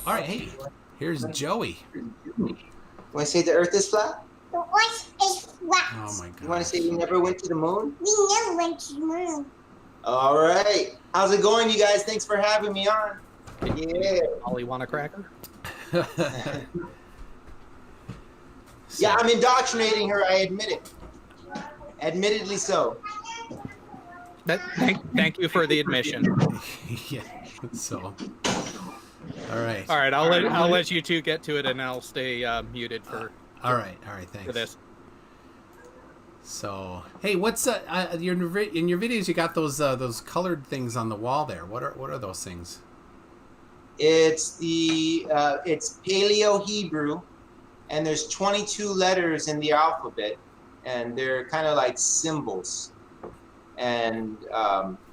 All right, hey, here's Joey. Want to say the Earth is flat? The Earth is flat. Oh my god. You want to say we never went to the moon? We never went to the moon. All right. How's it going, you guys? Thanks for having me on. Yeah. Ollie want a cracker? Yeah, I'm indoctrinating her. I admit it. Admittedly so. Thank you for the admission. Yeah. So. All right. All right, I'll let you two get to it, and I'll stay muted for. All right. Thanks. For this. So, hey, what's in your videos? You got those colored things on the wall there. What are those things? It's it's Paleo Hebrew, and there's 22 letters in the alphabet, and they're kind of like symbols, and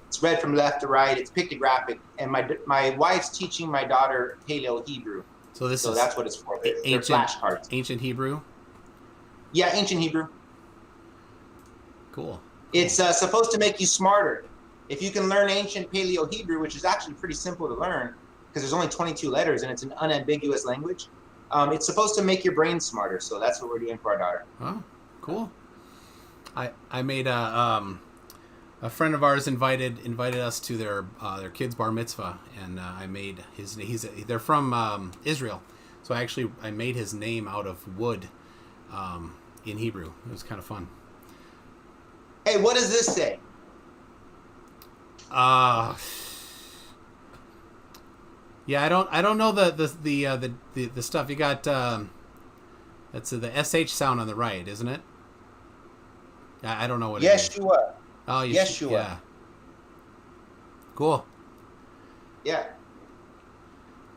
it's read from left to right. It's pictographic, and my wife's teaching my daughter Paleo Hebrew. So that's what it's for. They're flashcards. Ancient Hebrew. Yeah, ancient Hebrew. Cool. It's supposed to make you smarter. If you can learn ancient Paleo Hebrew, which is actually pretty simple to learn because there's only 22 letters and it's an unambiguous language, it's supposed to make your brain smarter. So that's what we're doing for our daughter. Oh, cool. I made a friend of ours invited us to their kid's bar mitzvah, and I made they're from Israel, so I made his name out of wood in Hebrew. It was kind of fun. Hey, what does this say? Yeah, I don't know the stuff. You got that's the SH sound on the right, isn't it? I don't know what it is. Yeshua. Oh, Yeshua. Yeah. Cool. Yeah.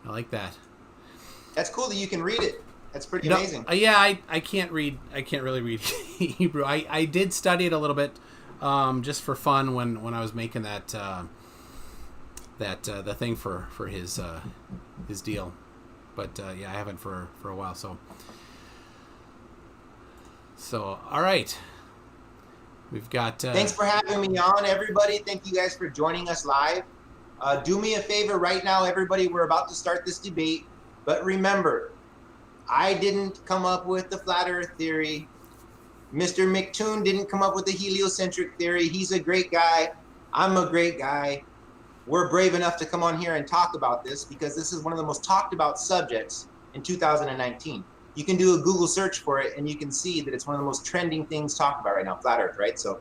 I like that. That's cool that you can read it. That's pretty amazing. Yeah, I can't read. I can't really read Hebrew. I did study it a little bit, just for fun when I was making that the thing for his deal, but yeah, I haven't for a while. So all right, we've got. Thanks for having me on, everybody. Thank you guys for joining us live. Do me a favor right now, everybody. We're about to start this debate, but remember, I didn't come up with the flat earth theory. Mr. McToon didn't come up with the heliocentric theory. He's a great guy. I'm a great guy. We're brave enough to come on here and talk about this because this is one of the most talked about subjects in 2019. You can do a Google search for it and you can see that it's one of the most trending things talked about right now, flat earth, right? So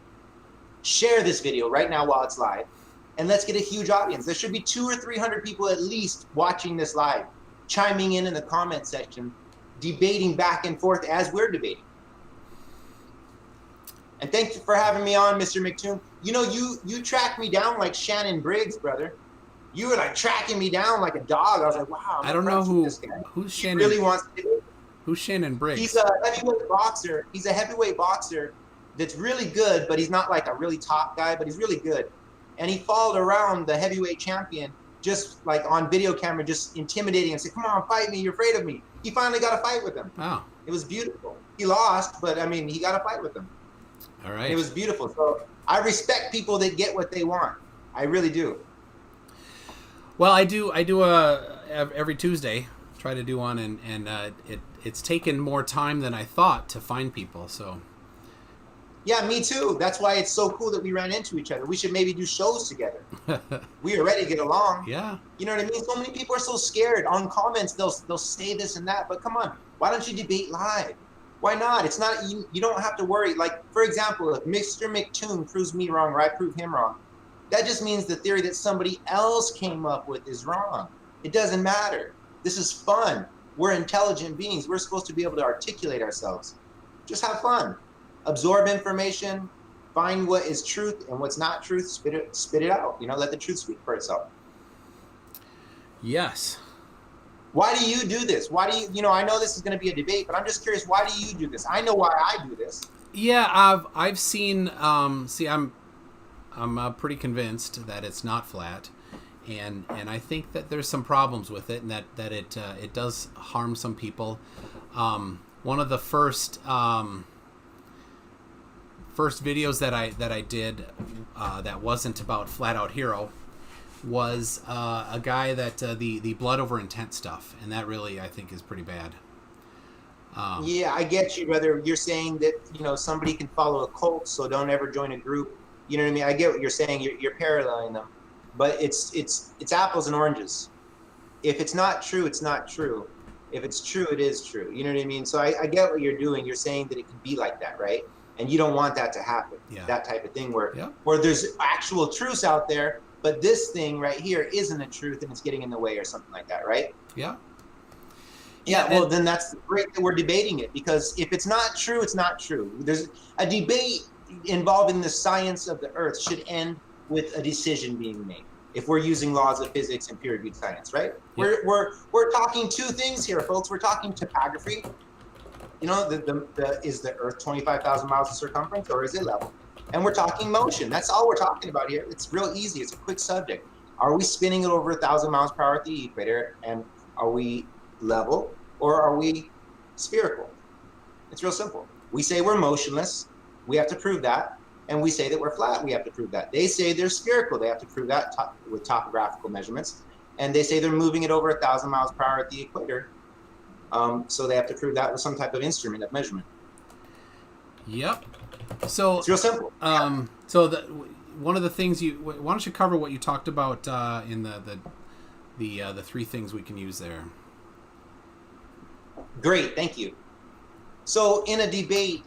share this video right now while it's live and let's get a huge audience. There should be 200 or 300 people at least watching this live, chiming in the comment section, debating back and forth as we're debating. And thank you for having me on, Mr. McToon. You know, you tracked me down like Shannon Briggs, brother. You were like tracking me down like a dog. I was like, wow. I don't know who's Shannon. He really wants to do it. Who's Shannon Briggs? He's a heavyweight boxer. He's a heavyweight boxer that's really good, but he's not like a really top guy, but he's really good. And he followed around the heavyweight champion just like on video camera, just intimidating and said, come on, fight me. You're afraid of me. He finally got a fight with him. Oh. It was beautiful. He lost, but I mean, he got a fight with him. All right. It was beautiful. So I respect people that get what they want. I really do. Well, I do every Tuesday, try to do one, and it's taken more time than I thought to find people. So. Yeah, me too. That's why it's so cool that we ran into each other. We should maybe do shows together. We are ready to get along. Yeah. You know what I mean? So many people are so scared. On comments, they'll say this and that. But come on, why don't you debate live? Why not? It's not, you don't have to worry. Like, for example, if Mr. McToon proves me wrong or I prove him wrong, that just means the theory that somebody else came up with is wrong. It doesn't matter. This is fun. We're intelligent beings. We're supposed to be able to articulate ourselves. Just have fun. Absorb information, find what is truth and what's not truth, spit it out. You know, let the truth speak for itself. Yes. Why do you do this? Why do you know, I know this is going to be a debate, but I'm just curious, why do you do this? I know why I do this. Yeah, I've seen, I'm pretty convinced that it's not flat. And I think that there's some problems with it, and that it does harm some people. One of the first videos that I did that wasn't about Flat Out Hero was a guy that the blood over intent stuff, and that really I think is pretty bad. Yeah, I get you, brother. You're saying that somebody can follow a cult, so don't ever join a group. You know what I mean? I get what you're saying. You're paralleling them, but it's apples and oranges. If it's not true, it's not true. If it's true, it is true. You know what I mean? So I get what you're doing. You're saying that it can be like that, right? And you don't want that to happen. Yeah. That type of thing where there's actual truths out there, but this thing right here isn't a truth and it's getting in the way or something like that, right? Yeah. Yeah, well, then that's great that we're debating it, because if it's not true, it's not true. There's a debate involving the science of the earth should end with a decision being made. If we're using laws of physics and peer-reviewed science, right? Yeah. We're talking two things here, folks. We're talking topography. Is the Earth 25,000 miles in circumference, or is it level? And we're talking motion. That's all we're talking about here. It's real easy. It's a quick subject. Are we spinning it over 1,000 miles per hour at the equator, and are we level, or are we spherical? It's real simple. We say we're motionless. We have to prove that. And we say that we're flat. We have to prove that. They say they're spherical. They have to prove that with topographical measurements. And they say they're moving it over 1,000 miles per hour at the equator. So they have to prove that with some type of instrument of measurement. Yep. So it's real simple. So one of the things why don't you cover what you talked about in the three things we can use there? Great, thank you. So in a debate,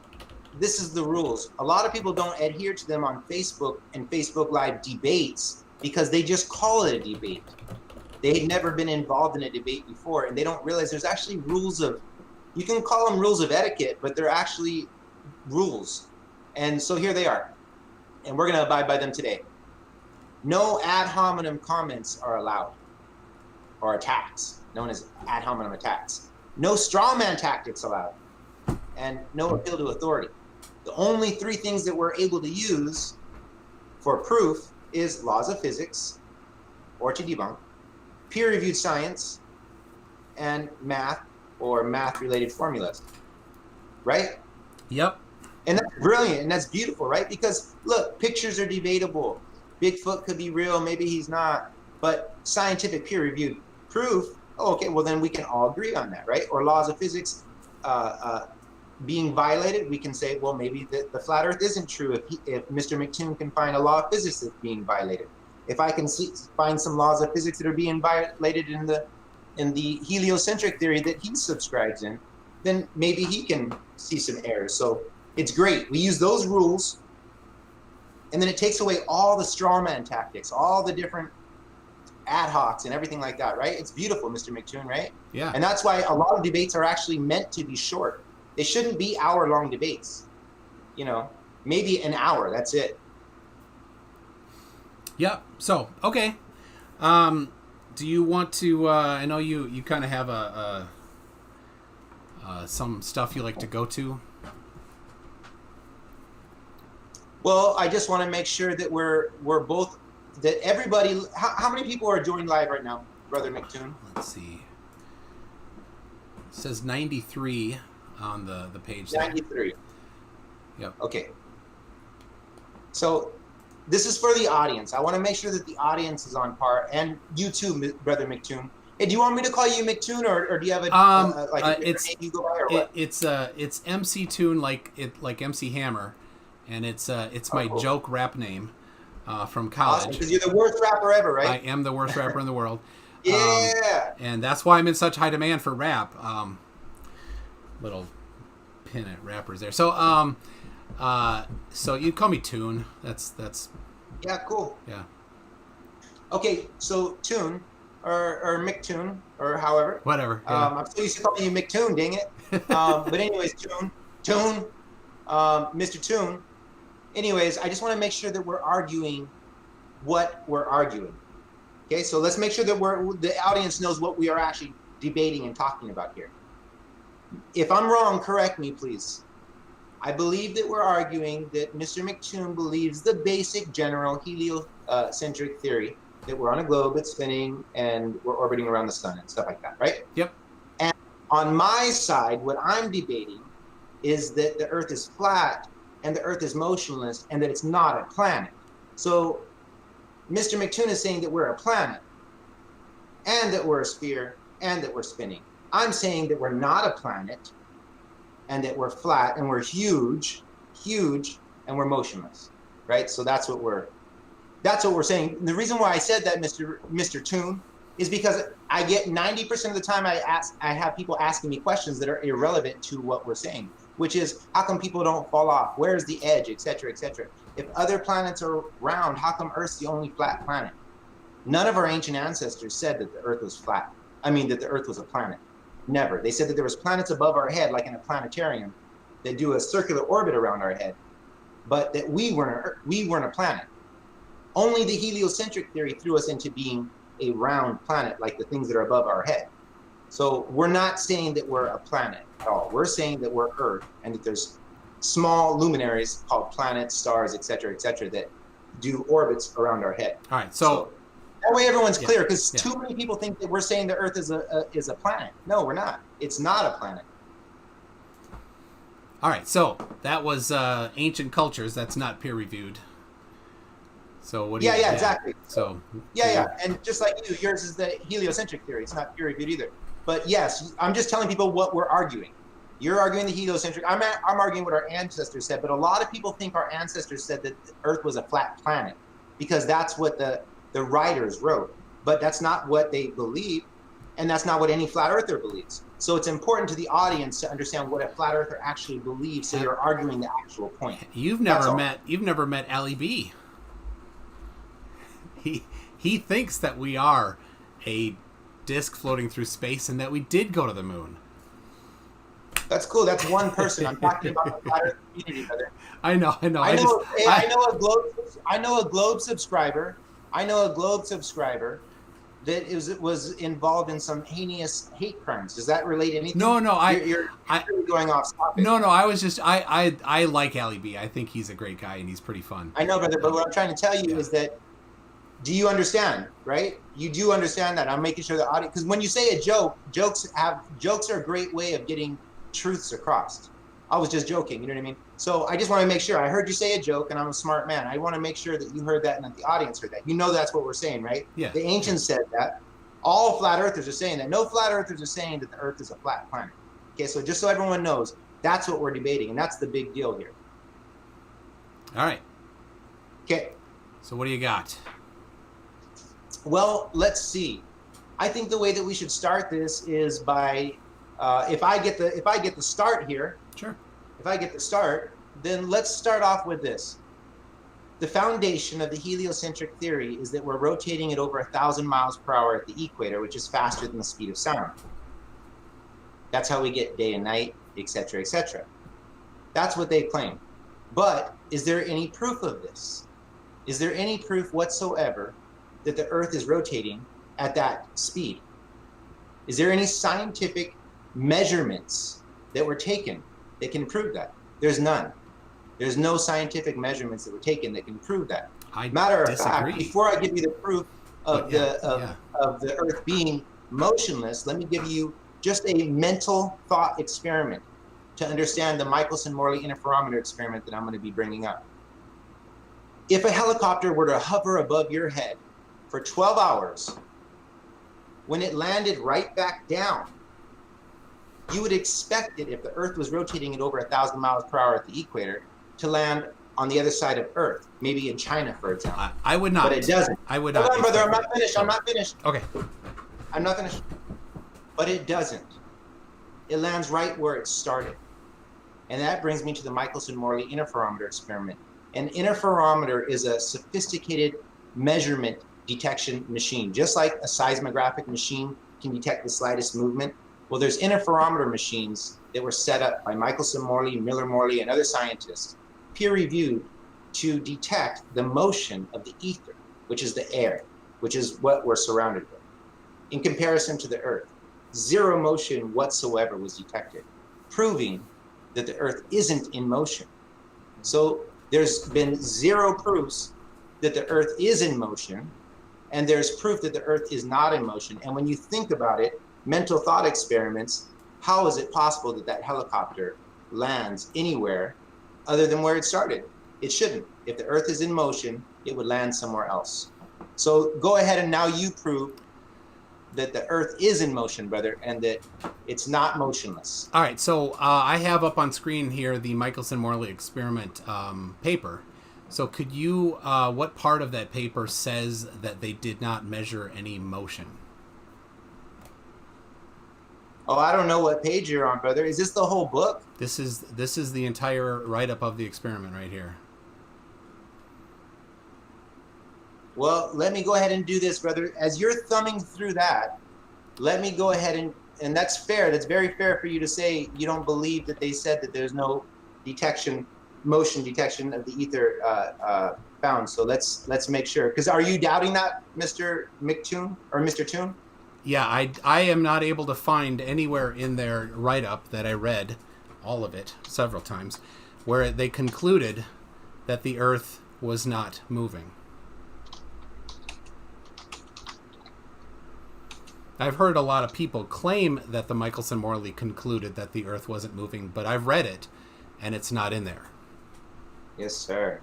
this is the rules. A lot of people don't adhere to them on Facebook and Facebook Live debates because they just call it a debate. They've never been involved in a debate before, and they don't realize there's actually rules you can call them rules of etiquette, but they're actually rules. And so here they are, and we're going to abide by them today. No ad hominem comments are allowed, or attacks, known as ad hominem attacks. No straw man tactics allowed, and no appeal to authority. The only three things that we're able to use for proof is laws of physics, or to debunk, peer-reviewed science, and math or math-related formulas, right? Yep. And that's brilliant, and that's beautiful, right? Because, look, pictures are debatable. Bigfoot could be real, maybe he's not. But scientific peer-reviewed proof, okay, well, then we can all agree on that, right? Or laws of physics being violated, we can say, well, maybe the flat Earth isn't true if Mr. McToon can find a law of physics that's being violated. If I can find some laws of physics that are being violated in the heliocentric theory that he subscribes in, then maybe he can see some errors. So it's great. We use those rules, and then it takes away all the straw man tactics, all the different ad hocs and everything like that, right? It's beautiful, Mr. McToon, right? Yeah. And that's why a lot of debates are actually meant to be short. They shouldn't be hour-long debates. Maybe an hour, that's it. Yep. So, okay. Do you want to, I know you kind of have some stuff you like to go to. Well, I just want to make sure that we're both, that everybody, how many people are joined live right now, Brother McToon? Let's see. It says 93 on the page. 93. Yep. Okay. So this is for the audience. I want to make sure that the audience is on par, and you too, Brother McToon. Hey, do you want me to call you McToon, or do you have a name you go by, or what? It's MC Tune, like MC Hammer, and it's my joke rap name from college. Because you're the worst rapper ever, right? I am the worst rapper in the world. Yeah. And that's why I'm in such high demand for rap. Little pin at rappers there. So so you call me Tune. That's Yeah, cool. Yeah. Okay, so Tune or McToon or however. Whatever. Yeah. I'm still used to calling you McToon, dang it. But anyways, Tune, Mr. Tune. Anyways, I just want to make sure that we're arguing what we're arguing. Okay, so let's make sure that the audience knows what we are actually debating and talking about here. If I'm wrong, correct me, please. I believe that we're arguing that Mr. McToon believes the basic general heliocentric theory, that we're on a globe, it's spinning, and we're orbiting around the sun and stuff like that, right? Yep. And on my side, what I'm debating is that the Earth is flat and the Earth is motionless and that it's not a planet. So Mr. McToon is saying that we're a planet, and that we're a sphere, and that we're spinning. I'm saying that we're not a planet, and that we're flat, and we're huge, and we're motionless, right? So that's what we're saying. And the reason why I said that, Mr. Toon, is because I get 90% of the time I have people asking me questions that are irrelevant to what we're saying, which is, how come people don't fall off? Where's the edge, et cetera, et cetera? If other planets are round, how come Earth's the only flat planet? None of our ancient ancestors said that the Earth was flat. I mean, that the Earth was a planet. Never. They said that there was planets above our head, like in a planetarium, that do a circular orbit around our head, but that we weren't a planet. Only the heliocentric theory threw us into being a round planet, like the things that are above our head. So we're not saying that we're a planet at all. We're saying that we're Earth, and that there's small luminaries called planets, stars, et cetera, that do orbits around our head. All right, so that way everyone's clear, because too many people think that we're saying the Earth is a planet. No, we're not. It's not a planet. All right, so that was ancient cultures. That's not peer reviewed. So what do you? Yeah, exactly. So and just like you, yours is the heliocentric theory. It's not peer reviewed either. But yes, I'm just telling people what we're arguing. You're arguing the heliocentric. I'm arguing what our ancestors said. But a lot of people think our ancestors said that the Earth was a flat planet, because that's what the writers wrote. But that's not what they believe, and that's not what any flat earther believes. So it's important to the audience to understand what a flat earther actually believes, so you're arguing the actual point. You've never met Ali B. He thinks that we are a disk floating through space and that we did go to the moon. That's cool. That's one person. I'm talking about the flat earth community, brother. I know. I know a Globe subscriber that was involved in some heinous hate crimes. Does that relate anything? No. You're really going off topic. No. I was just I like Ali B. I think he's a great guy and he's pretty fun. I know, brother. But what I'm trying to tell you is that, do you understand? Right? You do understand that. I'm making sure the audience, because when you say a joke, jokes are a great way of getting truths across. I was just joking. You know what I mean? So I just want to make sure. I heard you say a joke, and I'm a smart man. I want to make sure that you heard that and that the audience heard that. You know that's what we're saying, right? Yeah. The ancients said that. All flat earthers are saying that. No flat earthers are saying that the Earth is a flat planet. Okay, so just so everyone knows, that's what we're debating, and that's the big deal here. All right. Okay. So what do you got? Well, let's see. I think the way that we should start this is by, if I get the start here. Sure. If I get the start, then let's start off with this. The foundation of the heliocentric theory is that we're rotating at over 1,000 miles per hour at the equator, which is faster than the speed of sound. That's how we get day and night, et cetera, et cetera. That's what they claim. But is there any proof of this? Is there any proof whatsoever that the Earth is rotating at that speed? Is there any scientific measurements that were taken that can prove that? There's none. There's no scientific measurements that were taken that can prove that. Matter of fact, before I give you the proof of the Earth being motionless, let me give you just a mental thought experiment to understand the Michelson-Morley interferometer experiment that I'm going to be bringing up. If a helicopter were to hover above your head for 12 hours, when it landed right back down, you would expect it, if the Earth was rotating at over 1,000 miles per hour at the equator, to land on the other side of Earth, maybe in China, for example. I would not. But it doesn't. I would not. Hold on, brother. I'm not finished. I'm not finished. Okay. I'm not finished. But it doesn't. It lands right where it started. And that brings me to the Michelson-Morley interferometer experiment. An interferometer is a sophisticated measurement detection machine. Just like a seismographic machine can detect the slightest movement, well, there's interferometer machines that were set up by Michelson-Morley, Miller-Morley, and other scientists, peer-reviewed, to detect the motion of the ether, which is the air, which is what we're surrounded with. In comparison to the Earth, zero motion whatsoever was detected, proving that the Earth isn't in motion. So there's been zero proofs that the Earth is in motion, and there's proof that the Earth is not in motion. And when you think about it, mental thought experiments, how is it possible that that helicopter lands anywhere other than where it started? It shouldn't. If the Earth is in motion, it would land somewhere else. So go ahead and now you prove that the Earth is in motion, brother, and that it's not motionless. All right, so I have up on screen here the Michelson-Morley experiment paper. So could you, what part of that paper says that they did not measure any motion? Oh, I don't know what page you're on, brother. Is this the whole book? This is the entire write-up of the experiment right here. Well, let me go ahead and do this, brother. As you're thumbing through that, let me go ahead and that's fair. That's very fair for you to say you don't believe that they said that there's no motion detection of the ether found. So let's make sure. Because are you doubting that, Mr. McToon or Mr. Toon? Yeah, I am not able to find anywhere in their write-up that I read, all of it, several times, where they concluded that the Earth was not moving. I've heard a lot of people claim that the Michelson-Morley concluded that the Earth wasn't moving, but I've read it, and it's not in there. Yes, sir.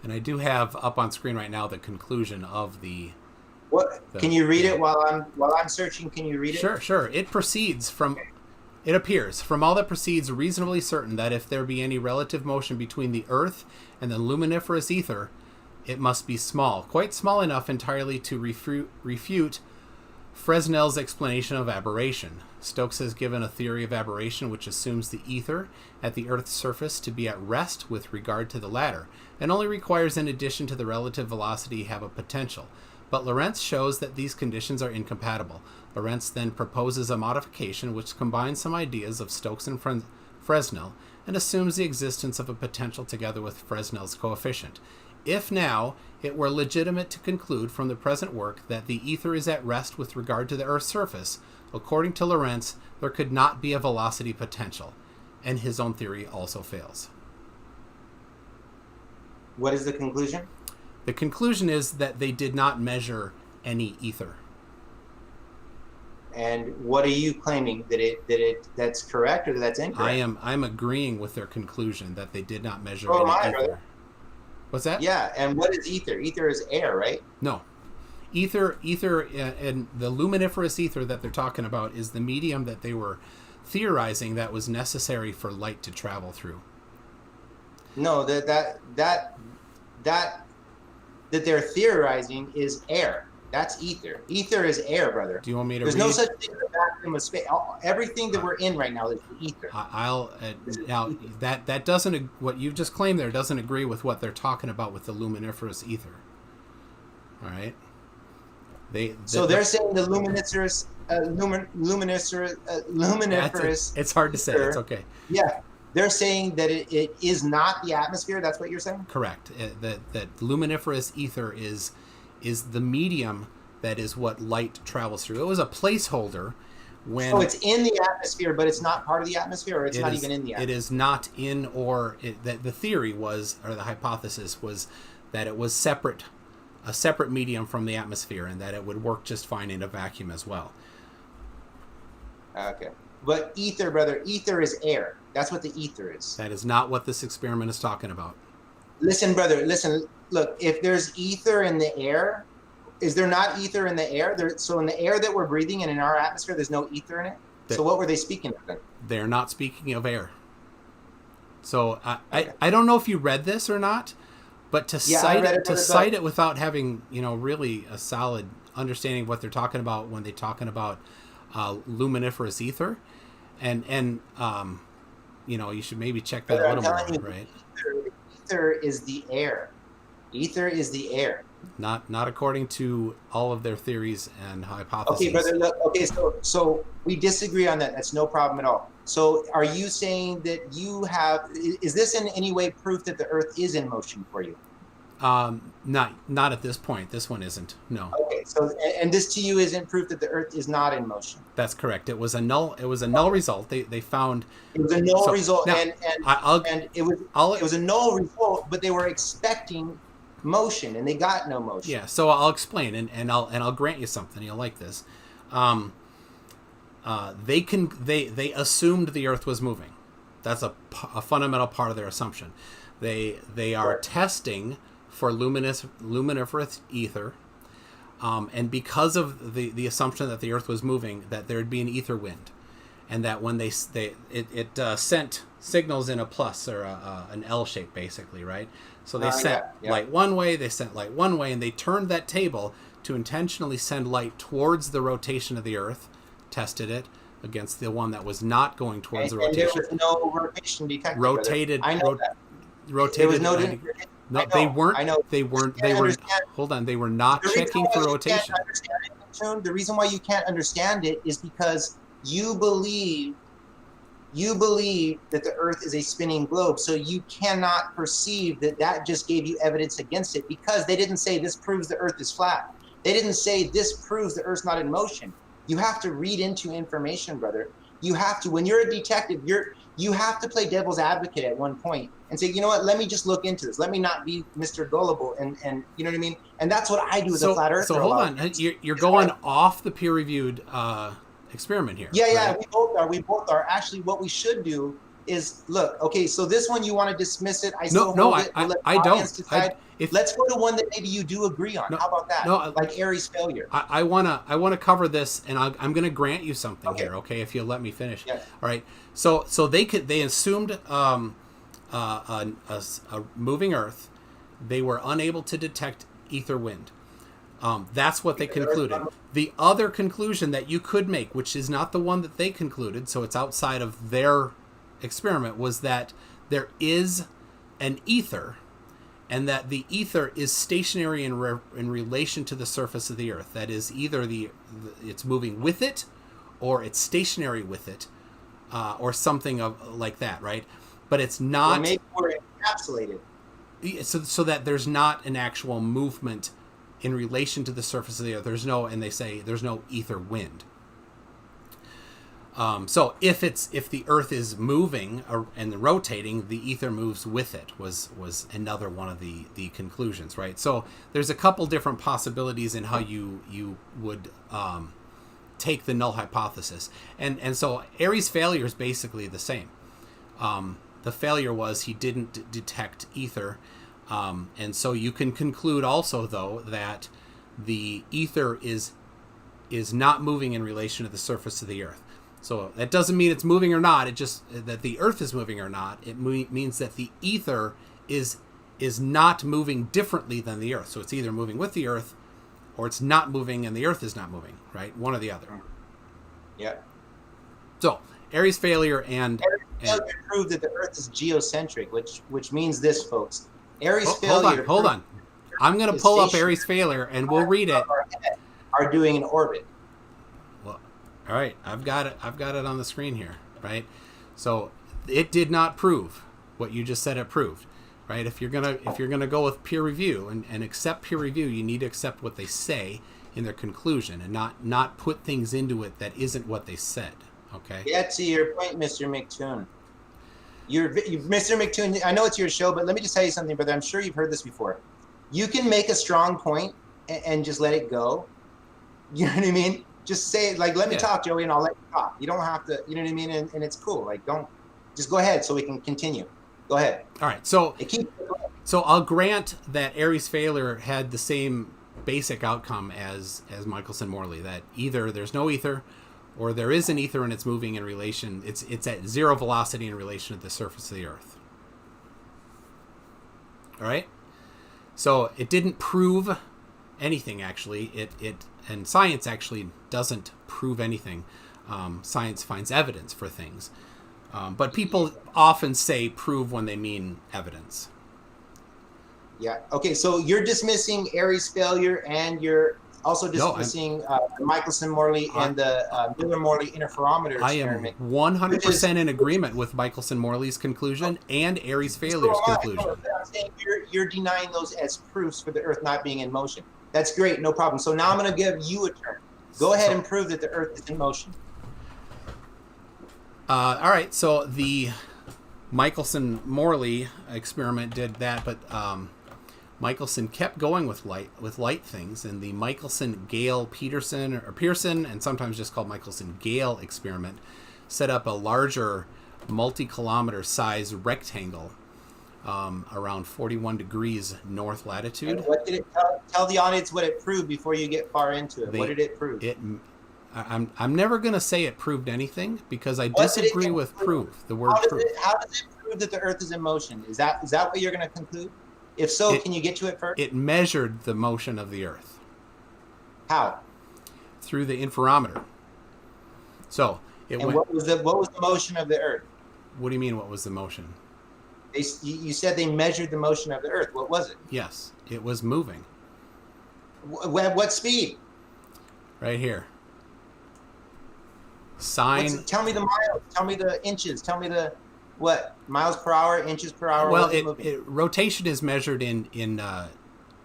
And I do have up on screen right now the conclusion of the... Can you read it while I'm searching? Can you read it? Sure. It proceeds from... It appears, from all that proceeds, reasonably certain that if there be any relative motion between the Earth and the luminiferous ether, it must be small, quite small enough entirely to refute Fresnel's explanation of aberration. Stokes has given a theory of aberration which assumes the ether at the Earth's surface to be at rest with regard to the latter, and only requires, in addition to the relative velocity, have a potential. But Lorentz shows that these conditions are incompatible. Lorentz then proposes a modification which combines some ideas of Stokes and Fresnel and assumes the existence of a potential together with Fresnel's coefficient. If now it were legitimate to conclude from the present work that the ether is at rest with regard to the Earth's surface, according to Lorentz, there could not be a velocity potential, and his own theory also fails. What is the conclusion? The conclusion is that they did not measure any ether. And what are you claiming, that's correct or that's incorrect? I'm agreeing with their conclusion that they did not measure Oh, any my, ether. brother. What's that? Yeah, and what is ether? Ether is air, right? No. Ether, and the luminiferous ether that they're talking about is the medium that they were theorizing that was necessary for light to travel through. No, that they're theorizing is air. That's ether. Ether is air, brother. Do you want me to There's read? no such thing as a vacuum of space. Everything that we're in right now is ether. Now that doesn't, what you've just claimed there doesn't agree with what they're talking about with the luminiferous ether. All right. They're saying the luminiferous it's hard to say. It's okay. Yeah. They're saying that it is not the atmosphere. That's what you're saying? Correct. That luminiferous ether is the medium that is what light travels through. It was a placeholder when... So it's in the atmosphere, but it's not part of the atmosphere, or it's not even in the atmosphere? It is not in, the theory was, or the hypothesis was, that it was a separate medium from the atmosphere, and that it would work just fine in a vacuum as well. Okay. But ether, brother, ether is air. That's what the ether is. That is not what this experiment is talking about. Listen, brother, listen. Look, if there's ether in the air, is there not ether in the air? So in the air that we're breathing and in our atmosphere, there's no ether in it? So what were they speaking of then? They're not speaking of air. So I don't know if you read this or not, but to cite it without having, really a solid understanding of what they're talking about when they're talking about luminiferous ether, and you should maybe check that a little more, right? Ether is the air. Ether is the air. Not according to all of their theories and hypotheses. Okay, brother. Look, okay, so we disagree on that. That's no problem at all. So are you saying that is this in any way proof that the Earth is in motion for you? Not at this point. This one isn't. No. Okay, so and this to you isn't proof that the Earth is not in motion. That's correct. It was a null result. They found it was a null result, now, and it was a null result, but they were expecting motion and they got no motion. Yeah, so I'll explain and I'll grant you something. You'll like this. They assumed the Earth was moving. That's a fundamental part of their assumption. They are testing for luminiferous ether, and because of the assumption that the Earth was moving, that there'd be an ether wind, and that when it sent signals in a plus or an L shape, basically, right? So they sent light one way, they sent light one way, and they turned that table to intentionally send light towards the rotation of the Earth, tested it against the one that was not going towards the rotation. And there was no rotation detected. Rotated. I know that. Rotated. There was no. No, they weren't. They weren't. Hold on. They were not checking for rotation. The reason why you can't understand it is because you believe that the Earth is a spinning globe, so you cannot perceive that just gave you evidence against it, because they didn't say this proves the Earth is flat. They didn't say this proves the Earth's not in motion. You have to read into information, brother. You have to. When you're a detective, you have to play devil's advocate at one point and say, you know what, let me just look into this. Let me not be Mr. Gullible, and you know what I mean? And that's what I do as a flat earther. So hold on. You're going off the peer-reviewed experiment here. Yeah, right? We both are. Actually, what we should do is look. Okay, so this one you want to dismiss it. I don't. Let's go to one that maybe you do agree on. How about that? Like Aries failure. I wanna cover this, and I'm gonna grant you something here. Okay, if you'll let me finish. Yes. All right. So they assumed a moving Earth. They were unable to detect ether wind. That's what they concluded. The other conclusion that you could make, which is not the one that they concluded, so it's outside of their experiment, was that there is an ether, and that the ether is stationary in relation to the surface of the Earth. That is, either it's moving with it, or it's stationary with it, or something like that, right? But it's not. Or maybe we're encapsulated. So that there's not an actual movement in relation to the surface of the Earth. And they say there's no ether wind. So if the Earth is moving and rotating, the ether moves with it was another one of the conclusions, right? So there's a couple different possibilities in how you would take the null hypothesis, and so Aries' failure is basically the same. The failure was he didn't detect ether, and so you can conclude also, though, that the ether is not moving in relation to the surface of the Earth. So that doesn't mean it's moving or not. It just that the Earth is moving or not. It means that the ether is not moving differently than the Earth. So it's either moving with the Earth, or it's not moving and the Earth is not moving. Right, one or the other. Yeah. So Aries failure and proved that the Earth is geocentric, which means this, folks. Aries failure. Hold on. I'm going to pull up Aries failure and we'll read it. Are doing an orbit. All right, I've got it on the screen here, right? So it did not prove what you just said it proved, right? If you're gonna go with peer review and accept peer review, you need to accept what they say in their conclusion and not put things into it that isn't what they said. Okay. Get to your point, Mr. McToon. Mr. McToon, I know it's your show, but let me just tell you something, brother. I'm sure you've heard this before. You can make a strong point and just let it go. You know what I mean? Just say it, like, let me talk, Joey, and I'll let you talk. You don't have to, you know what I mean? And it's cool. Like, just go ahead so we can continue. Go ahead. All right. So I'll grant that Aries failure had the same basic outcome as Michelson Morley, that either there's no ether or there is an ether and it's moving in relation. It's at zero velocity in relation to the surface of the Earth. All right. So it didn't prove anything, actually. And science actually doesn't prove anything. Science finds evidence for things. But people often say prove when they mean evidence. Yeah. Okay. So you're dismissing Aries failure, and you're also dismissing the Michelson Morley and the Miller Morley interferometer experiment. I am 100% in agreement with Michelson Morley's conclusion and Aries failure's conclusion. I'm saying you're denying those as proofs for the Earth not being in motion. That's great, no problem. So now I'm going to give you a turn. Go ahead and prove that the Earth is in motion. All right, so the Michelson-Morley experiment did that, but Michelson kept going with light things, and the Michelson-Gale-Pearson, and sometimes just called Michelson-Gale experiment, set up a larger multi-kilometer size rectangle around 41 degrees north latitude. And what did it tell the audience what it proved before you get far into it? What did it prove? I'm never going to say it proved anything because I disagree with prove. The word prove. How does it prove that the Earth is in motion? Is that what you're going to conclude? If so, can you get to it first? It measured the motion of the Earth. How? Through the interferometer. So what was the motion of the Earth? What do you mean? What was the motion? You said they measured the motion of the Earth. What was it? Yes, it was moving. What speed? Right here. Sine. Tell me the miles. Tell me the inches. Tell me the what? Miles per hour, inches per hour. Well, rotation is measured in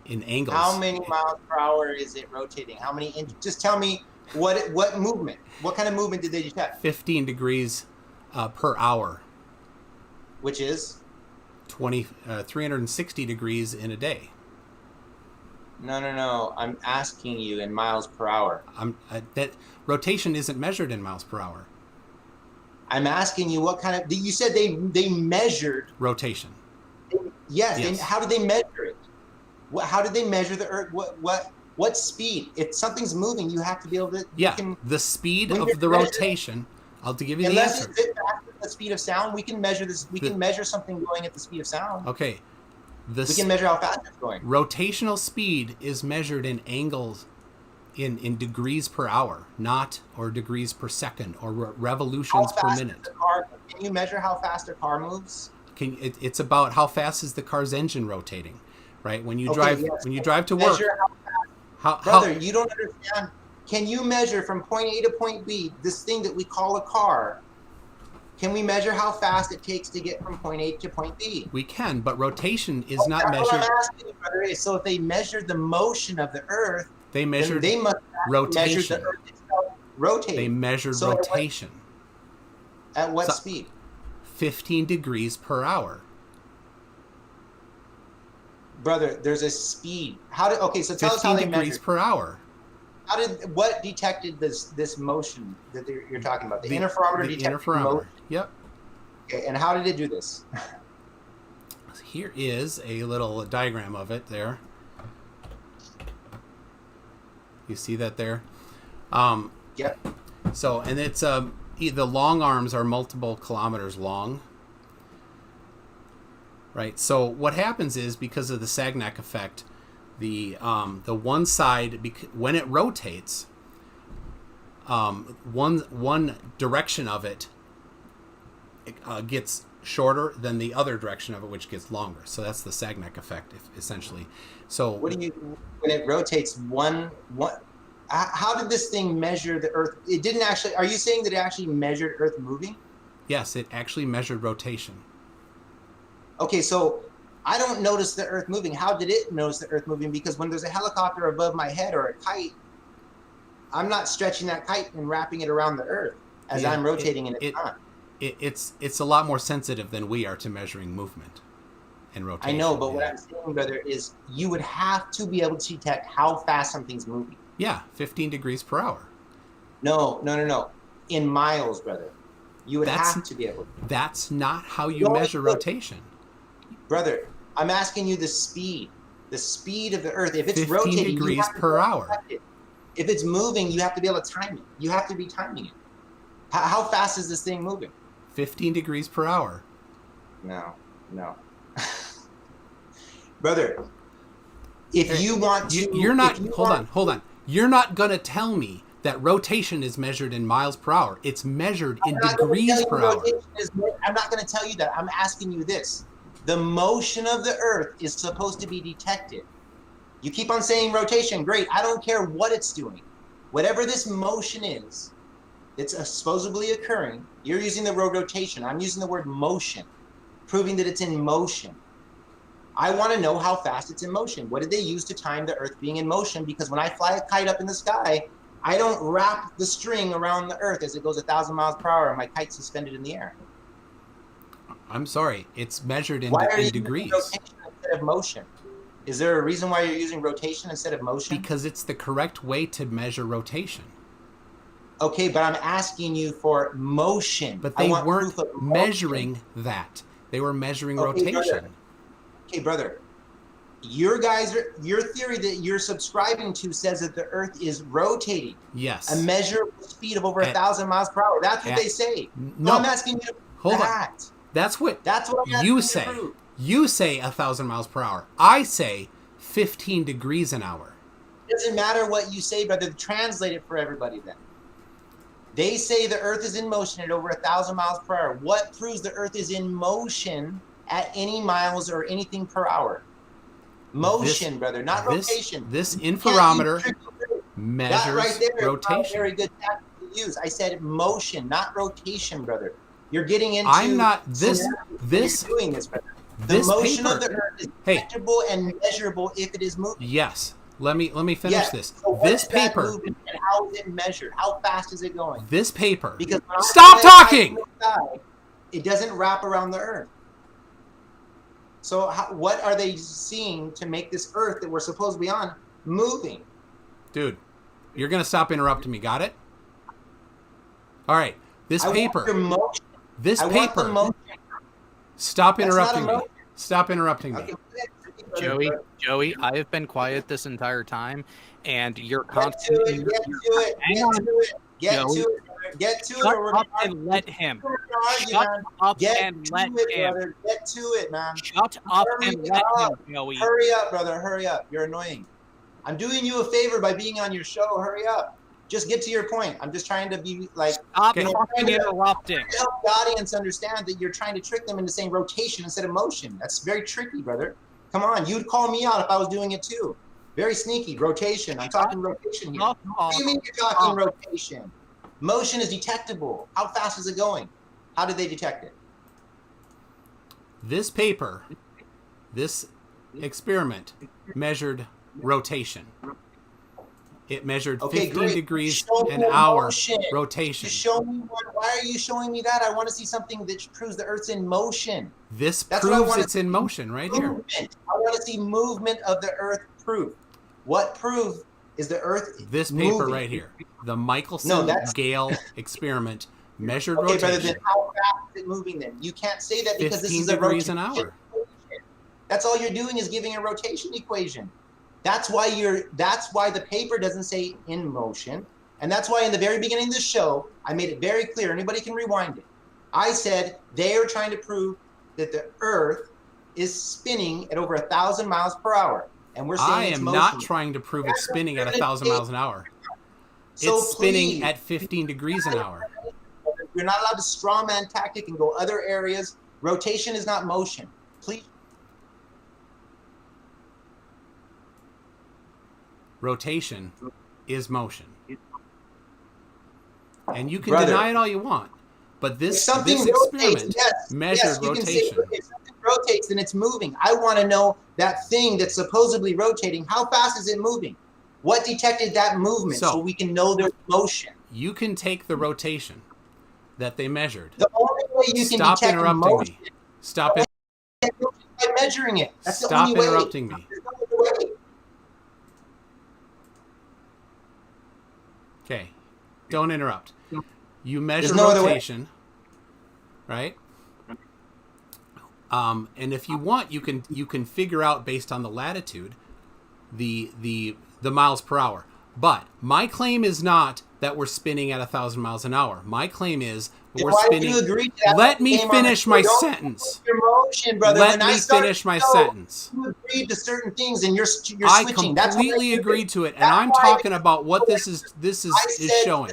angles. How many miles per hour is it rotating? How many inches? Just tell me what movement? What kind of movement did they detect? 15 degrees per hour. Which is 360 degrees in a day. No. I'm asking you in miles per hour. That rotation isn't measured in miles per hour. I'm asking you what kind of. You said they measured rotation. Yes. How did they measure it? How did they measure the Earth? What speed? If something's moving, you have to be able to. Yeah. The speed of the rotation. I'll give you the answer. Unless it's faster than the speed of sound, we can measure this. We can measure something going at the speed of sound. Okay. We can measure how fast it's going. Rotational speed is measured in angles, in degrees per hour, or degrees per second, or revolutions per minute. Can you measure how fast a car moves? It's about how fast is the car's engine rotating, right? When you drive to work. Brother, you don't understand. Can you measure from point A to point B, this thing that we call a car? Can we measure how fast it takes to get from point A to point B? We can, but rotation is not measured. What I'm asking you, brother, so if they measured the motion of the Earth, they must measure the Earth itself rotating. They measured rotation. At what speed? 15 degrees per hour. Brother, there's a speed. So tell us how they measured. 15 degrees per hour. What detected this motion that you're talking about? The interferometer detected motion. Yep. Okay, and how did it do this? Here is a little diagram of it there. You see that there? Yep. So, and it's the long arms are multiple kilometers long. Right. So what happens is, because of the Sagnac effect, the one side, when it rotates, one direction of it gets shorter than the other direction of it, which gets longer. So that's the Sagnac effect, essentially. So when it rotates how did this thing measure the Earth? It didn't actually. Are you saying that it actually measured Earth moving? Yes, it actually measured rotation. Okay, so I don't notice the Earth moving. How did it notice the Earth moving? Because when there's a helicopter above my head or a kite, I'm not stretching that kite and wrapping it around the Earth as I'm rotating in its time. It's a lot more sensitive than we are to measuring movement and rotation. I know, but what I'm saying, brother, is you would have to be able to detect how fast something's moving. Yeah, 15 degrees per hour. No. In miles, brother. You would have to be able to. That's not how you measure rotation. Brother, I'm asking you the speed of the Earth. If it's rotating, 15 degrees per hour. If it's moving, you have to be able to time it. You have to be timing it. How fast is this thing moving? 15 degrees per hour. No. Brother, if you want to... You're not... Hold on. You're not going to tell me that rotation is measured in miles per hour. It's measured in degrees per hour. I'm not going to tell you that. I'm asking you this. The motion of the Earth is supposed to be detected. You keep on saying rotation. Great. I don't care what it's doing. Whatever this motion is, it's supposedly occurring. You're using the word rotation. I'm using the word motion, proving that it's in motion. I want to know how fast it's in motion. What did they use to time the Earth being in motion? Because when I fly a kite up in the sky, I don't wrap the string around the Earth as it goes 1,000 miles per hour and my kite's suspended in the air. I'm sorry. It's measured in Why are you degrees. using rotation instead of motion? Is there a reason why you're using rotation instead of motion? Because it's the correct way to measure rotation. Okay, but I'm asking you for motion. But they weren't measuring that. They were measuring rotation. Brother. Your theory that you're subscribing to says that the Earth is rotating. Yes. A measurable speed of over 1,000 miles per hour. That's what they say. No, I'm asking you to hold that. on. That's what I'm you asking say. you to prove. You say 1,000 miles per hour. I say 15 degrees an hour. It doesn't matter what you say, brother. Translate it for everybody then. They say the Earth is in motion at over 1,000 miles per hour. What proves the Earth is in motion at any miles or anything per hour? Motion, brother, not rotation. This interferometer measures that right there rotation. Is not a very good tactic to use. I said motion, not rotation, brother. You're getting into. I'm not this. You're doing this, brother. The This motion paper, of the Earth is detectable and measurable if it is moving. Yes. Let me finish this. So this paper. And how is it measured? How fast is it going? This paper. Because stop talking. It doesn't wrap around the Earth. So what are they seeing to make this Earth that we're supposed to be on moving? Dude, you're going to stop interrupting me. Got it? All right. This paper. This paper. Stop interrupting me. Stop interrupting me. Joey, I have been quiet this entire time, and you're constantly. Get to it. Shut up and let him. Shut up and let him. Get to it, man. Shut up and let him, Joey. Hurry up, brother. Hurry up. You're annoying. I'm doing you a favor by being on your show. Hurry up. Just get to your point. I'm just trying to be like. Stop fucking interrupting. Help the audience understand that you're trying to trick them into saying rotation instead of motion. That's very tricky, brother. Come on. You'd call me out if I was doing it too. Very sneaky. Rotation. I'm talking rotation here. What do you mean you're talking rotation? Motion is detectable. How fast is it going? How did they detect it? This paper, this experiment measured rotation. It measured 15 degrees an hour rotation. Why are you showing me that? I want to see something that proves the Earth's in motion. This proves it's in motion right here. I want to see movement of the Earth proof. What proof is the Earth This paper moving? right here. The Michelson Gale experiment measured rotation. Brother, then how fast is it moving then? You can't say that because this is a 15 degrees an rotation hour. equation. That's all you're doing is giving a rotation equation. That's why the paper doesn't say in motion. And that's why in the very beginning of the show, I made it very clear. Anybody can rewind it. I said they are trying to prove that the Earth is spinning at over 1,000 miles per hour. And we're saying I it's am motion. not trying to prove it's spinning at 1,000 miles an hour. So it's spinning please, at 15 degrees an hour. You're not allowed to straw man tactic and go other areas. Rotation is not motion. Please. Rotation is motion. And you can Brother, deny it all you want. But this experiment measured rotation. If something rotates, then it's moving. I want to know that thing that's supposedly rotating, how fast is it moving? What detected that movement so we can know there's motion? You can take the rotation that they measured. The only way you can Stop detect interrupting motion me. Stop it. By measuring it. That's the Stop only way. interrupting me. There's no other way. Okay. Don't interrupt. You measure no rotation, right? And if you want, you can figure out based on the latitude the miles per hour. But my claim is not that we're spinning at 1,000 miles an hour. My claim is we're spinning. Let me finish my sentence. Let me finish my sentence. You agreed to certain things, and you're switching. I completely agreed to it, and I'm talking about what this is showing.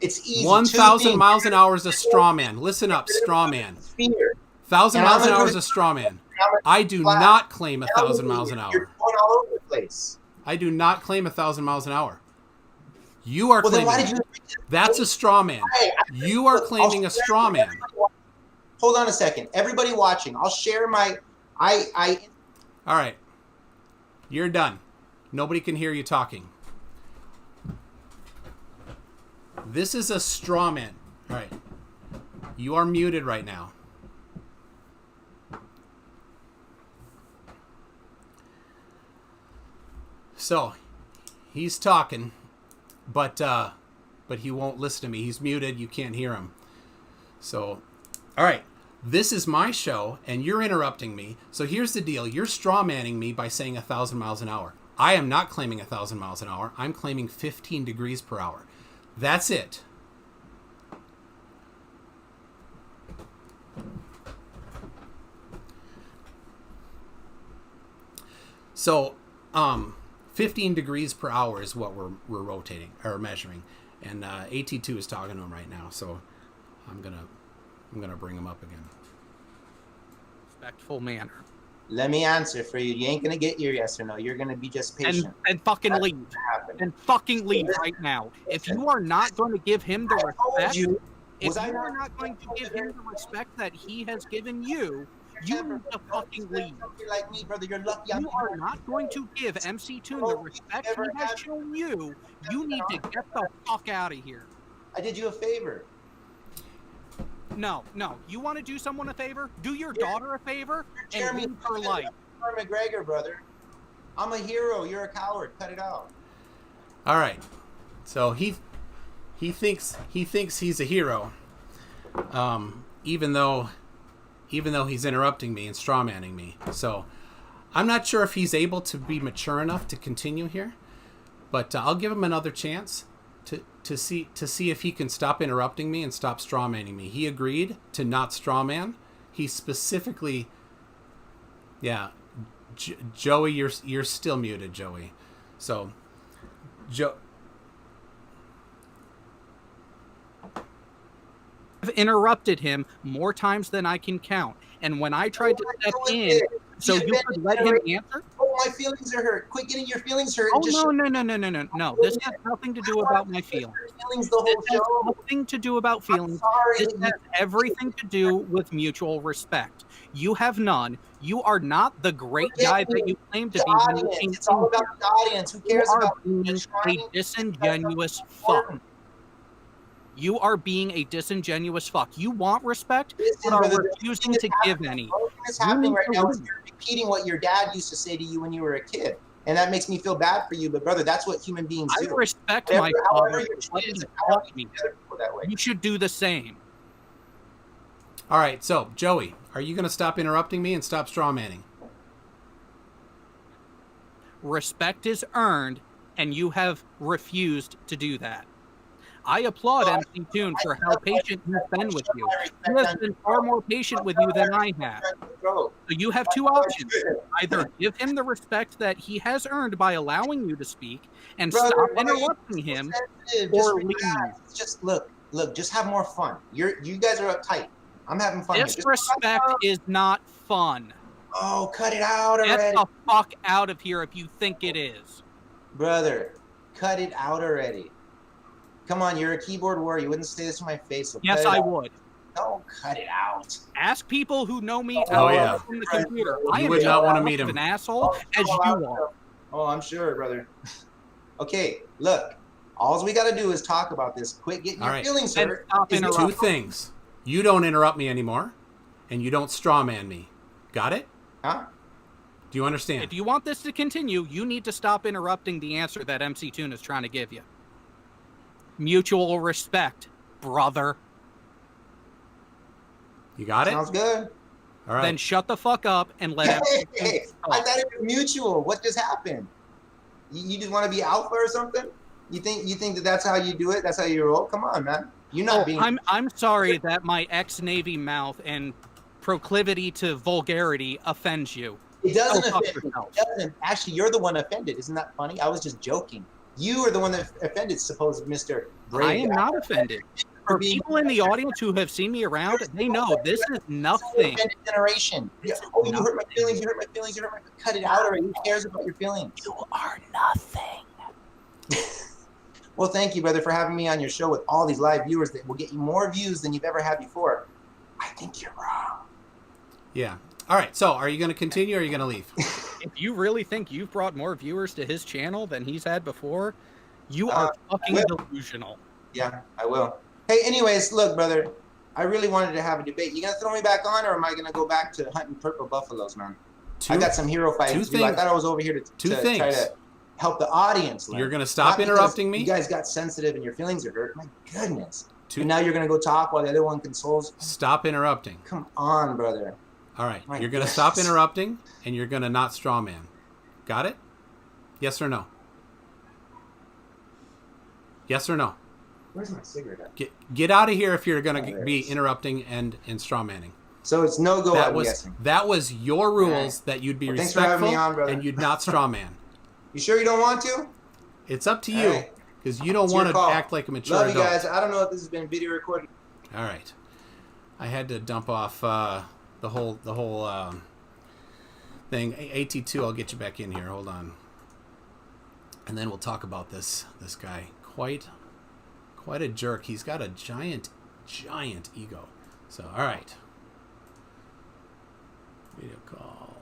It's easy. 1,000 miles an hour is a straw man. Listen up, straw man. 1,000 miles an hour is a straw man. I do not claim 1,000 miles an hour. You're going all over the place. I do not claim 1,000 miles an hour. You are claiming that's a straw man. You are claiming a straw man. Hold on a second. Everybody watching, I'll share my All right. You're done. Nobody can hear you talking. This is a straw man. All right. You are muted right now. So he's talking, but he won't listen to me. He's muted. You can't hear him. So, all right. This is my show, and you're interrupting me. So here's the deal. You're strawmanning me by saying 1,000 miles an hour. I am not claiming 1,000 miles an hour. I'm claiming 15 degrees per hour. That's it. So, 15 degrees per hour is what we're rotating or measuring, and AT2 is talking to him right now. So, I'm gonna bring him up again. Respectful manner. Let me answer for you. You ain't gonna get your yes or no. You're gonna be just patient. And fucking That's leave. And fucking leave right now. If you are not going to give him the I told respect, you. if Was I you are not not going to give him the respect that he has given you, you need to fucking leave. You're like me, brother. You're lucky. I'm You are not going to give MC Toon the respect he has shown you. You need to get the fuck out of here. I did you a favor. No. You want to do someone a favor? Do your daughter a favor and Jeremy, leave her life. McGregor, brother. I'm a hero. You're a coward. Cut it out. All right. So he thinks he's a hero, even though he's interrupting me and strawmanning me. So I'm not sure if he's able to be mature enough to continue here, but I'll give him another chance to see if he can stop interrupting me and stop strawmanning me. He agreed to not strawman. He specifically, yeah, Joey, you're still muted, Joey. So, I've interrupted him more times than I can count. And when I tried to step in so you could let him answer. Oh, my feelings are hurt. Quit getting your feelings hurt. Oh, no. This has nothing to do about my feelings. Feelings the whole This has show. nothing to do about feelings. Sorry. This has everything to do with mutual respect. You have none. You are not the great guy that you claim to The be. When you audience. came It's all in about here. the audience. Who cares You are about being a disingenuous fuck. You are being a disingenuous fuck. You want respect, but are refusing to give any. The only thing that's happening right now is you're repeating what your dad used to say to you when you were a kid. And that makes me feel bad for you. But, brother, that's what human beings I do. respect my father. You You should do the same. all right. So, Joey, are you going to stop interrupting me and stop strawmanning? Respect is earned, and you have refused to do that. I applaud MC Toon for how patient he's been with you. He has been far more patient with you than I have. So you have two options. Either give him the respect that he has earned by allowing you to speak and stop interrupting him, or leave. Just look, just have more fun. You guys are uptight. I'm having fun. Disrespect is not fun. Oh, cut it out already. Get the fuck out of here if you think it is. Brother, cut it out already. Come on, you're a keyboard warrior. You wouldn't say this to my face. So Yes, I would. Don't cut it out. Ask people who know me yeah. from the computer. You I am would not want to meet an him. asshole as you are. Oh, I'm sure, brother. Okay, look. All we got to do is talk about this. Quit getting your feelings And hurt. stop Two interrupting. things. You don't interrupt me anymore, and you don't strawman me. Got it? Huh? Do you understand? If you want this to continue, you need to stop interrupting the answer that MC Toon is trying to give you. Mutual respect, brother. You got it? Sounds good. All right. Then shut the fuck up and let MC Toon Hey, I thought it was mutual. What just happened? You just want to be alpha or something? You think that that's how you do it? That's how you roll? Come on, man. You're not being. I'm sorry that my ex-Navy mouth and proclivity to vulgarity offends you. It doesn't Go fuck offend you. yourself. It doesn't. Actually, you're the one offended. Isn't that funny? I was just joking. You are the one that offended, supposed Mr. Brave. I am not offended. For being- people in the audience who have seen me around, they know this is nothing. Offended generation. Oh, you hurt my feelings. You hurt my feelings. You hurt my. Cut it out already. Who cares about your feelings? You are nothing. Well, thank you, brother, for having me on your show with all these live viewers that will get you more views than you've ever had before. I think you're wrong. Yeah. All right. So, are you going to continue or are you going to leave? If you really think you've brought more viewers to his channel than he's had before, you are fucking delusional. Yeah, I will. Hey, anyways, look, brother, I really wanted to have a debate. You gonna throw me back on, or am I gonna go back to hunting purple buffaloes, man? I got some hero fighting to do. I thought I was over here to try to help the audience learn. You're going to stop Not because interrupting me? You guys got sensitive and your feelings are hurt. My goodness. And now you're going to go talk while the other one consoles. Stop interrupting. Come on, brother. All right. My You're going to goodness. stop interrupting, and you're going to not straw man. Got it? Yes or no? Yes or no? Where's my cigarette at? Get out of here if you're going to be interrupting and straw manning. So it's no go, I'm guessing. That was your rules that you'd be Thanks for having respectful me on, brother. and you'd not straw man. You sure you don't want to? It's up to you because you don't It's want your to call. act like a mature Love you adult. guys. I don't know if this has been video recorded. All right. I had to dump off the whole thing. AT2, I'll get you back in here. Hold on. And then we'll talk about this guy. Quite a jerk. He's got a giant ego. So, all right. Video call.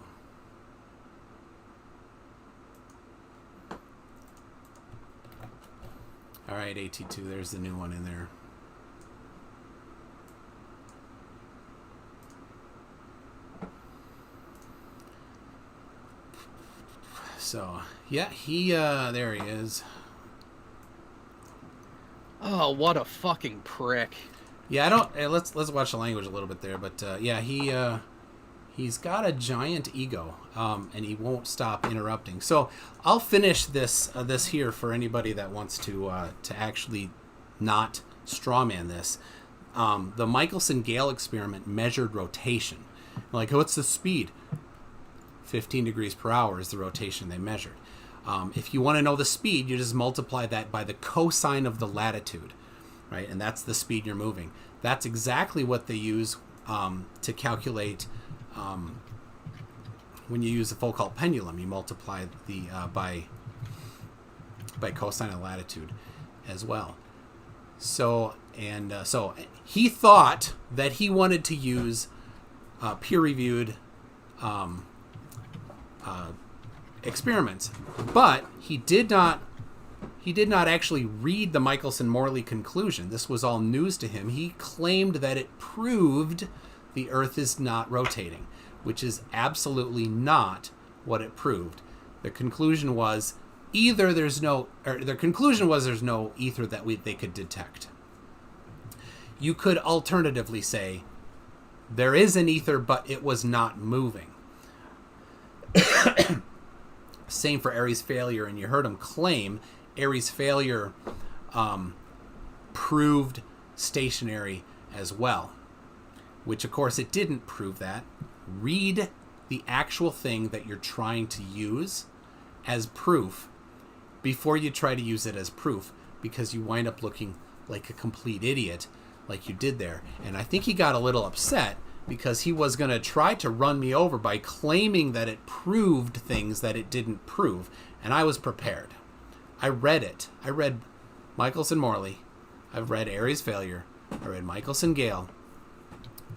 All right, AT2, there's the new one in there. So, yeah, there he is. Oh, what a fucking prick. Yeah, I don't. Let's watch the language a little bit there, but yeah, he's got a giant ego, and he won't stop interrupting. So I'll finish this here for anybody that wants to actually not strawman this. The Michelson-Gale experiment measured rotation. Like, what's the speed? 15 degrees per hour is the rotation they measured. If you want to know the speed, you just multiply that by the cosine of the latitude, right? And that's the speed you're moving. That's exactly what they use to calculate when you use the Foucault pendulum. You multiply the by cosine of latitude as well. So he thought that he wanted to use peer-reviewed experiments, but he did not actually read the Michelson-Morley conclusion. This was all news to him. He claimed that it proved the Earth is not rotating, which is absolutely not what it proved. The conclusion was there's no ether that they could detect. You could alternatively say there is an ether, but it was not moving. Same for Airy's failure, and you heard him claim Airy's failure proved stationary as well, which of course it didn't prove that. Read the actual thing that you're trying to use as proof before you try to use it as proof, because you wind up looking like a complete idiot like you did there. And I think he got a little upset because he was going to try to run me over by claiming that it proved things that it didn't prove. And I was prepared. I read it. I read Michelson-Morley. I've read Airy's failure. I read Michelson-Gale.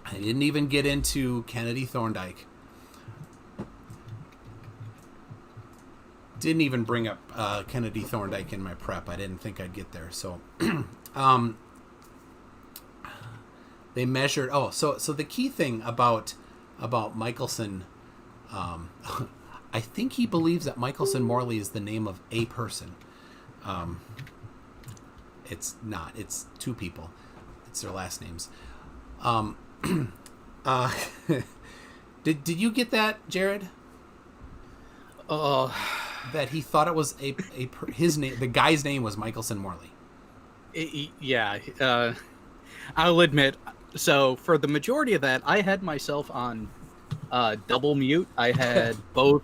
I didn't even get into Kennedy-Thorndike. Didn't even bring up Kennedy-Thorndike in my prep. I didn't think I'd get there. So, they measured. So the key thing about Michelson, I think he believes that Michelson-Morley is the name of a person. It's not. It's two people. It's their last names. Did you get that, Jared? That he thought it was his name. The guy's name was Michelson-Morley. Yeah. I'll admit. So for the majority of that, I had myself on double mute. I had both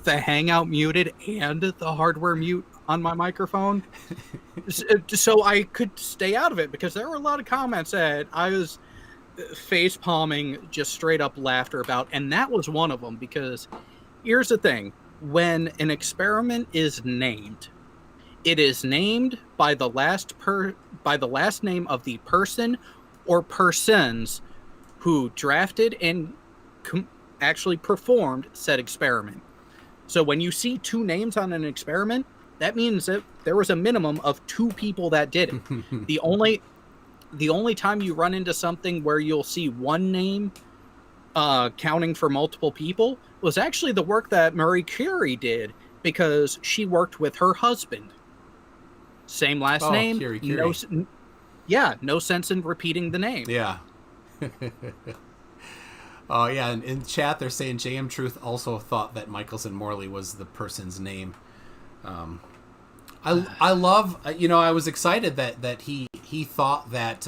the Hangout muted and the hardware mute on my microphone, so I could stay out of it, because there were a lot of comments that I was face palming, just straight up laughter about, and that was one of them. Because here's the thing: when an experiment is named, it is named by the last name of the person or persons who drafted and actually performed said experiment. So when you see two names on an experiment, that means that there was a minimum of two people that did it. The only time you run into something where you'll see one name counting for multiple people was actually the work that Marie Curie did because she worked with her husband. Same last name. Curie. No sense in repeating the name. Yeah. Oh, yeah. And in chat, they're saying JM Truth also thought that Michelson Morley was the person's name. I love, I was excited that he thought that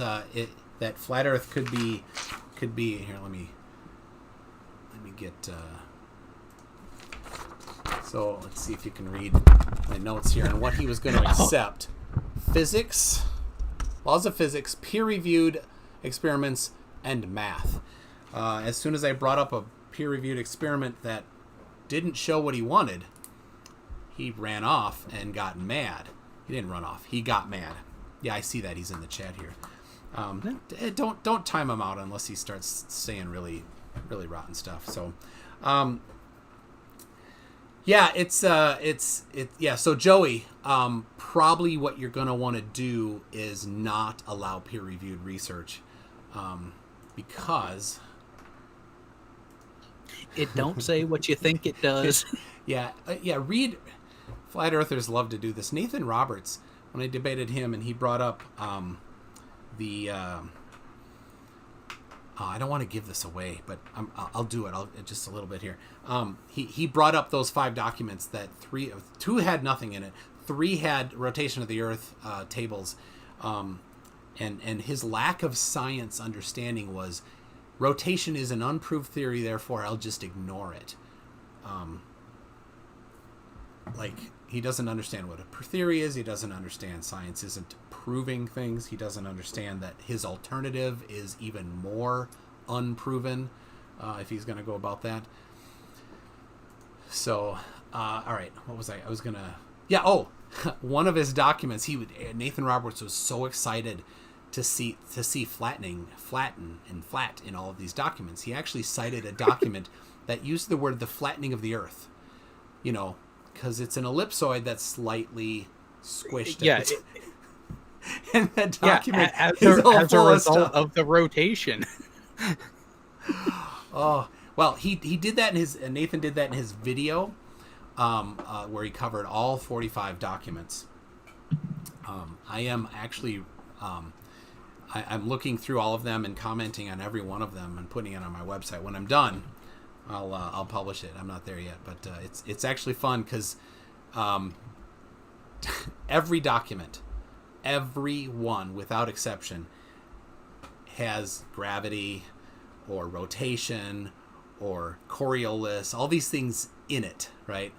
that flat Earth could be here. Let me get. So let's see if you can read my notes here and what he was going to accept. Physics, laws of physics, peer-reviewed experiments, and math. As soon as I brought up a peer-reviewed experiment that didn't show what he wanted, he ran off and got mad. He didn't run off. He got mad. Yeah, I see that. He's in the chat here. Don't time him out unless he starts saying really, really rotten stuff. So, So Joey, probably what you're gonna want to do is not allow peer-reviewed research, because it don't say what you think it does. Read. Flat Earthers love to do this. Nathan Roberts, when I debated him, and he brought up I don't want to give this away, but I'll do it. Just a little bit here. He brought up those 5 documents that 2 had nothing in it. 3 had rotation of the Earth tables, and his lack of science understanding was rotation is an unproved theory, therefore I'll just ignore it. He doesn't understand what a theory is. He doesn't understand science isn't proving things. He doesn't understand that his alternative is even more unproven, if he's going to go about that. So, all right, what was I was going to... one of his documents, Nathan Roberts was so excited to see flatten in all of these documents. He actually cited a document that used the word the flattening of the Earth, because it's an ellipsoid that's slightly squished. And that document as a result of the rotation. Oh, well, he did that Nathan did that in his video, where he covered all 45 documents. I am actually, I'm looking through all of them and commenting on every one of them and putting it on my website. When I'm done, I'll publish it. I'm not there yet, but it's actually fun because every document, every one without exception, has gravity or rotation or Coriolis, all these things in it, right?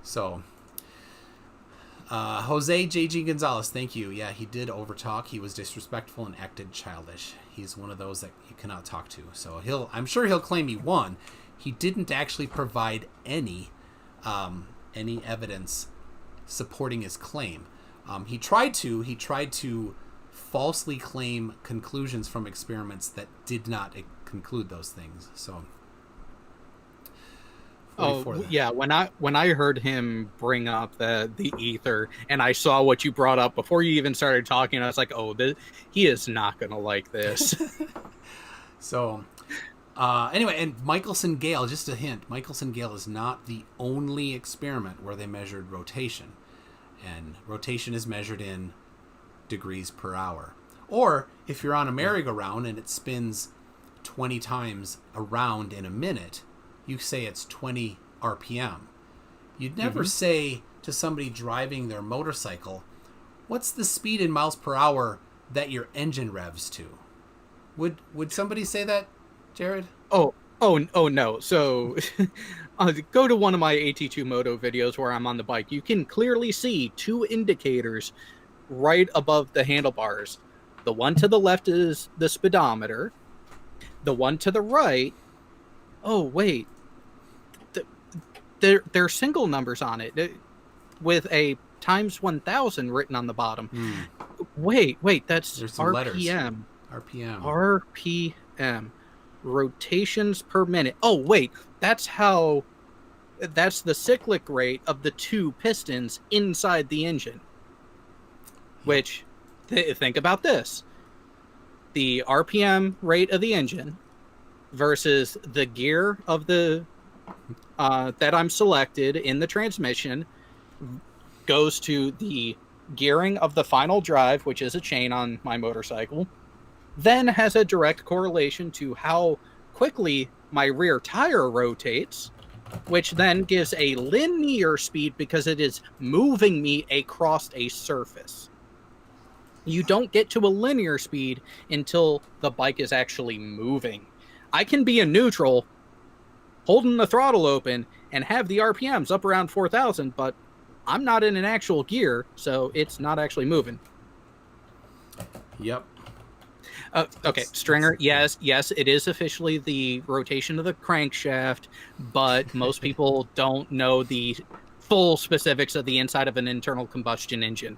So, Jose J.G. Gonzalez, thank you. Yeah, he did overtalk. He was disrespectful and acted childish. He's one of those that you cannot talk to. So I'm sure he'll claim he won. He didn't actually provide any evidence supporting his claim. He tried to falsely claim conclusions from experiments that did not conclude those things. So. When I heard him bring up the ether, and I saw what you brought up before you even started talking, I was like, he is not gonna like this. So anyway, and Michelson Gale, just a hint, Michelson Gale is not the only experiment where they measured rotation, and rotation is measured in degrees per hour. Or if you're on a merry-go-round and it spins 20 times around in a minute, you say it's 20 RPM. You'd never say to somebody driving their motorcycle, what's the speed in miles per hour that your engine revs to? Would somebody say that, Jared? Oh no. So go to one of my AT2 Moto videos where I'm on the bike. You can clearly see 2 indicators right above the handlebars. The one to the left is the speedometer. The one to the right, there are single numbers on it with a times 1000 written on the bottom. Wait, that's RPM. RPM. Rotations per minute. That's the cyclic rate of the 2 pistons inside the engine. Which, think about this. The RPM rate of the engine versus the gear of the that I'm selected in the transmission goes to the gearing of the final drive, which is a chain on my motorcycle, then has a direct correlation to how quickly my rear tire rotates, which then gives a linear speed because it is moving me across a surface. You don't get to a linear speed until the bike is actually moving. I can be in neutral, holding the throttle open, and have the RPMs up around 4,000, but I'm not in an actual gear, so it's not actually moving. Yep. Okay, Stringer, yes, it is officially the rotation of the crankshaft, but most people don't know the full specifics of the inside of an internal combustion engine.